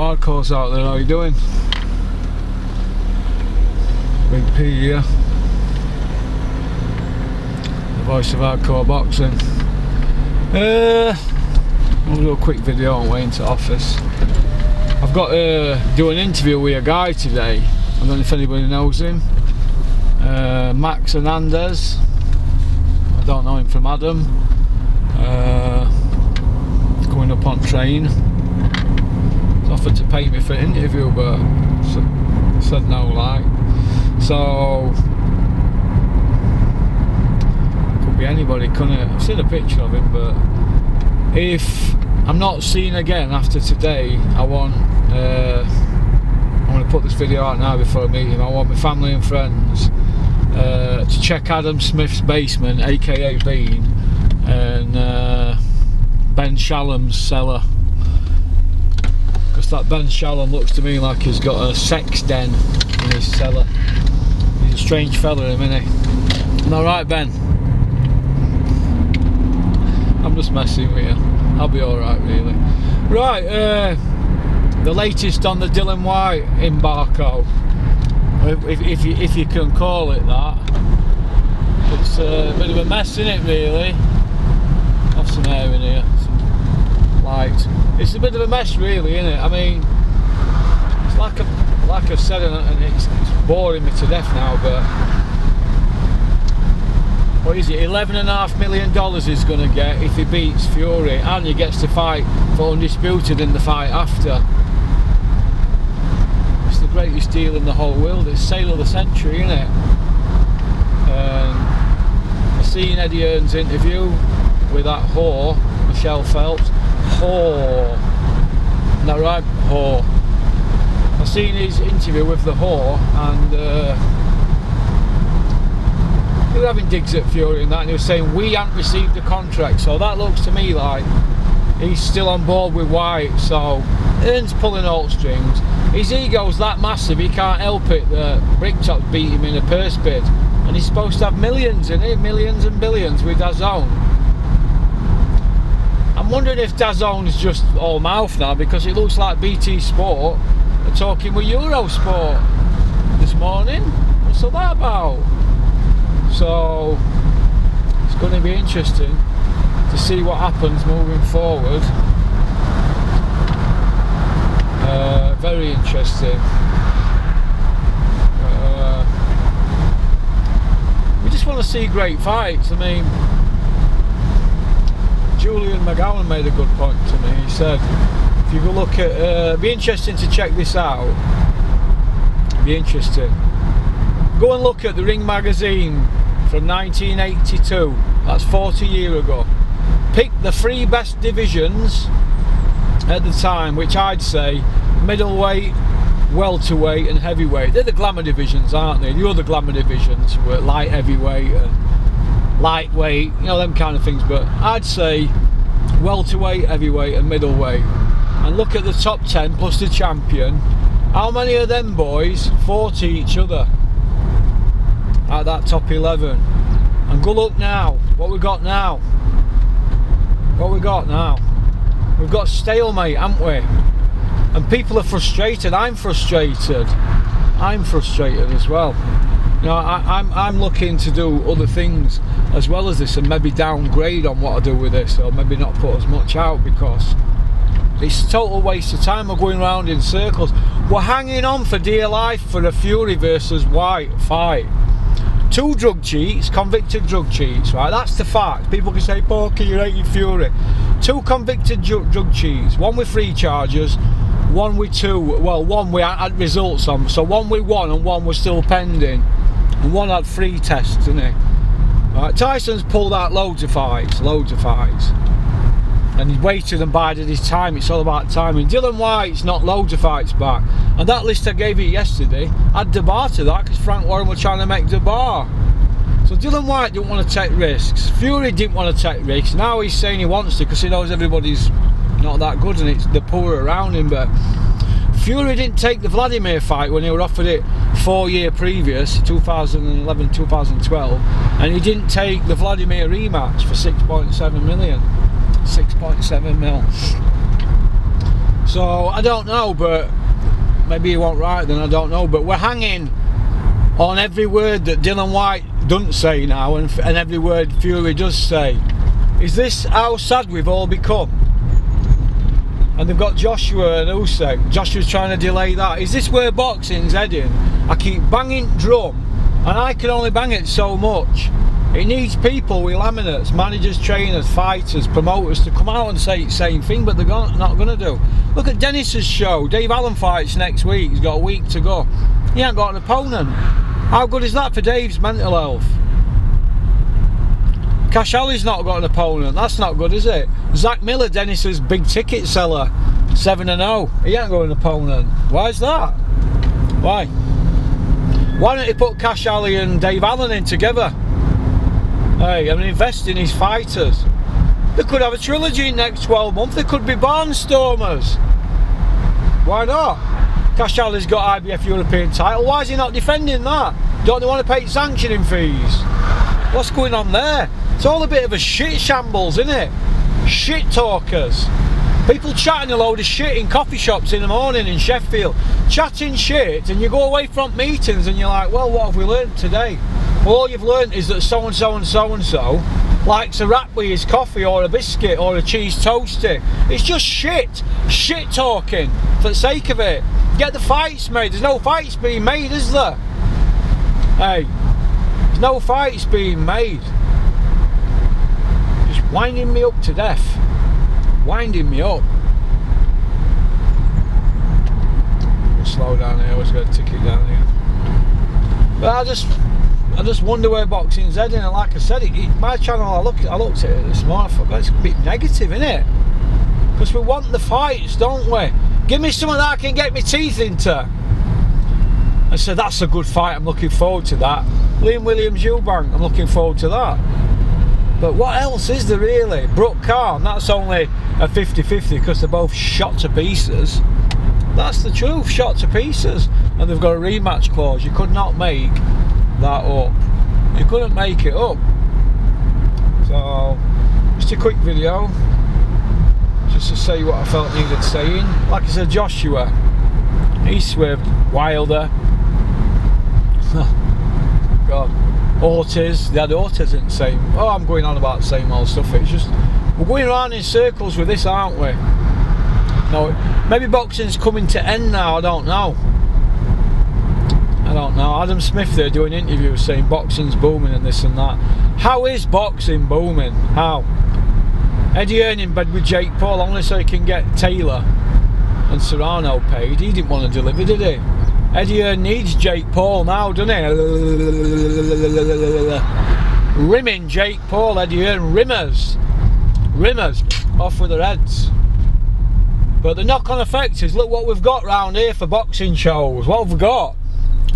hardcores out there, how you doing? Big P here, the voice of hardcore boxing. I'll do a quick video on way into office. I've got to do an interview with a guy today. I don't know if anybody knows him. Max Hernandez. I don't know him from Adam. Going up on train. He's offered to pay me for an interview, but I said no, like. So could be anybody, couldn't it? I've seen a picture of him, but if I'm not seen again after today, I want to put this video out now before I meet him. I want my family and friends to check Adam Smith's basement, aka Bean, and Ben Shalom's cellar, because that Ben Shalom looks to me like he's got a sex den in his cellar. He's a strange fella, isn't he? Am I right, Ben? I'm just messing with you. I'll be alright, really. Right, the latest on the Dillian Whyte embargo, if you can call it that. It's a bit of a mess, isn't it, really? Have some air in here, some light. It's a bit of a mess, really, isn't it? I mean, it's like I've said, and it's boring me to death now, but what is it, $11.5 million he's going to get if he beats Fury, and he gets to fight for undisputed in the fight after. It's the greatest deal in the whole world. It's sale of the century, isn't it? I've seen Eddie Hearn's interview with that whore, Michelle Phelps. Whore. Isn't that right? Whore. I've seen his interview with the whore, and he was having digs at Fury and that, and he was saying we haven't received the contract, so that looks to me like he's still on board with Whyte. So Hearn's pulling all strings. His ego's that massive, he can't help it that Bricktop beat him in a purse bid, and he's supposed to have millions in it, millions and billions with DAZN. I'm wondering if DAZN's just all mouth now, because it looks like BT Sport are talking with Eurosport this morning. What's all that about? So it's going to be interesting to see what happens moving forward. Very interesting. We just want to see great fights. I mean, Julian McGowan made a good point to me. He said, if you go look at, it'd be interesting to check this out. Be interesting. Go and look at the Ring magazine from 1982. That's 40 years ago. Pick the 3 best divisions at the time, which I'd say middleweight, welterweight and heavyweight. They're the glamour divisions, aren't they? The other glamour divisions were light heavyweight and lightweight, you know, them kind of things. But I'd say welterweight, heavyweight and middleweight. And look at the top 10 plus the champion. How many of them boys fought each other at that top 11? And go look now, what we got now. What we got now. We've got stalemate, haven't we? And people are frustrated. I'm frustrated. I'm frustrated as well. You know, I'm looking to do other things as well as this, and maybe downgrade on what I do with this, or maybe not put as much out, because it's a total waste of time. We're going round in circles. We're hanging on for dear life for a Fury versus Whyte fight. 2 drug cheats, convicted drug cheats, right? That's the fact. People can say, Porky, you're hating Fury. 2 convicted drug cheats. 1 with 3 charges, 1 with 2. Well, 1 we had results on. So 1 with 1 and 1 was still pending. And 1 had 3 tests, didn't he? Right, Tyson's pulled out loads of fights. And he's waited and bided his time. It's all about timing. Dillian Whyte's not loads of fights back. And that list I gave you yesterday had Debar to that, because Frank Warren were trying to make Debar. So Dillian Whyte didn't want to take risks. Fury didn't want to take risks. Now he's saying he wants to, because he knows everybody's not that good and it's the poor around him. But Fury didn't take the Vladimir fight when he were offered it 4 years previous, 2011, 2012, and he didn't take the Vladimir rematch for 6.7 million. 6.7 mil. So I don't know, but maybe he won't right then, I don't know. But we're hanging on every word that Dillian Whyte doesn't say now, and every word Fury does say. Is this how sad we've all become? And they've got Joshua and Usyk. Joshua's trying to delay that. Is this where boxing's heading? I keep banging drum, and I can only bang it so much. It needs people with laminates, managers, trainers, fighters, promoters to come out and say the same thing, but they're not going to do. Look at Dennis's show. Dave Allen fights next week. He's got a week to go. He ain't got an opponent. How good is that for Dave's mental health? Cash Ali's not got an opponent. That's not good, is it? Zach Miller, Dennis's big ticket seller, 7-0. He ain't got an opponent. Why is that? Why? Why don't you put Cash Ali and Dave Allen in together? Hey, and invest in his fighters. They could have a trilogy in the next 12 months. They could be barnstormers. Why not? Cash Ali's got IBF European title. Why is he not defending that? Don't they want to pay sanctioning fees? What's going on there? It's all a bit of a shit shambles, isn't it? Shit talkers. People chatting a load of shit in coffee shops in the morning in Sheffield. Chatting shit, and you go away from meetings and you're like, well, what have we learned today? Well, all you've learned is that so-and-so and so-and-so likes a wrap with his coffee or a biscuit or a cheese toasty. It's just shit. Shit talking for the sake of it. Get the fights made. There's no fights being made, is there? Hey, there's no fights being made. Just winding me up to death. Winding me up. We'll slow down here. I always got a ticket down here. But I just wonder where boxing's heading. And like I said, my channel, I looked at it this morning. I thought, it's a bit negative, isn't it? Because we want the fights, don't we? Give me something that I can get my teeth into. I said, that's a good fight. I'm looking forward to that. Liam Williams, Eubank. I'm looking forward to that. But what else is there really? Brooke Khan, that's only a 50-50 because they're both shot to pieces. That's the truth, shot to pieces. And they've got a rematch clause. You could not make that up. You couldn't make it up. So, just a quick video. Just to say what I felt needed saying. Like I said, Joshua, he swerved Wilder. God. Ortiz, they had Ortiz in the same. Oh, I'm going on about the same old stuff. It's just we're going around in circles with this, aren't we? No, maybe boxing's coming to end now. I don't know. Adam Smith, they're doing interviews saying boxing's booming and this and that. How is boxing booming? How? Eddie Hearn in bed with Jake Paul only so he can get Taylor and Serrano paid. He didn't want to deliver, did he? Eddie Hearn needs Jake Paul now, doesn't he? Rimming Jake Paul, Eddie Hearn, rimmers, off with their heads. But the knock-on effect is, look what we've got round here for boxing shows. What have we got?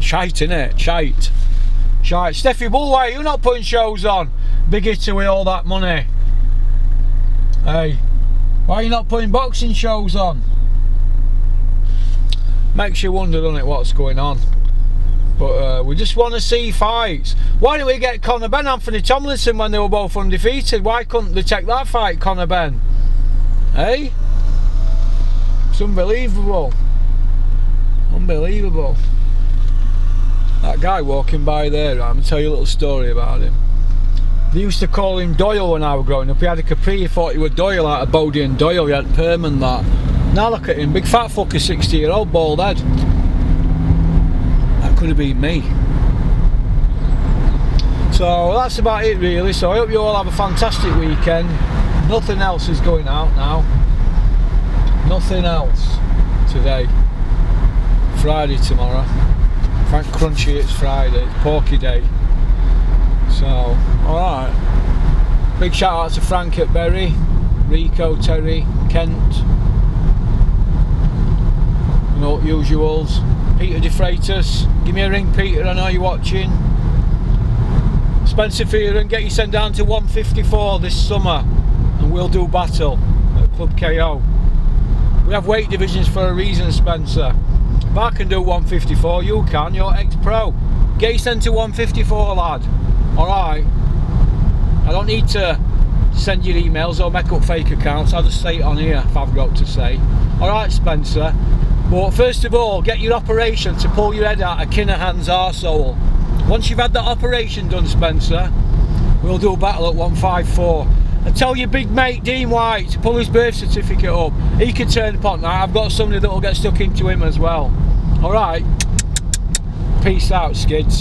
Shite, innit? Shite. Steffi Bull, why are you not putting shows on? Big hitter with all that money. Hey, why are you not putting boxing shows on? Makes you wonder, doesn't it, what's going on? But we just want to see fights. Why didn't we get Conor Benn, Anthony Tomlinson when they were both undefeated? Why couldn't they take that fight, Conor Benn? Hey? It's unbelievable. Unbelievable. That guy walking by there, I'm going to tell you a little story about him. They used to call him Doyle when I was growing up. He had a capri, he thought he was Doyle, out of Bodie and Doyle. He had perm and that. Now look at him, big fat fucker, 60-year-old, bald head. That could have been me. So that's about it really. So I hope you all have a fantastic weekend. Nothing else is going out now. Nothing else today. Friday tomorrow. Frank Crunchy, it's Friday, it's Porky Day. So, alright. Big shout out to Frank at Bury, Rico, Terry, Kent. You know, usuals. Peter De Freitas, give me a ring, Peter, I know you're watching. Spencer Fearon, get you sent down to 154 this summer and we'll do battle at Club KO. We have weight divisions for a reason, Spencer. If I can do 154, you can, you're ex-pro. Get you sent to 154, lad. Alright. I don't need to send your emails or make up fake accounts. I'll just say it on here if I've got to say. Alright, Spencer. But first of all, get your operation to pull your head out of Kinahan's arsehole. Once you've had that operation done, Spencer, we'll do a battle at 154. And tell your big mate Dillian Whyte to pull his birth certificate up. He can turn upon that. I've got somebody that will get stuck into him as well. Alright. Peace out, skids.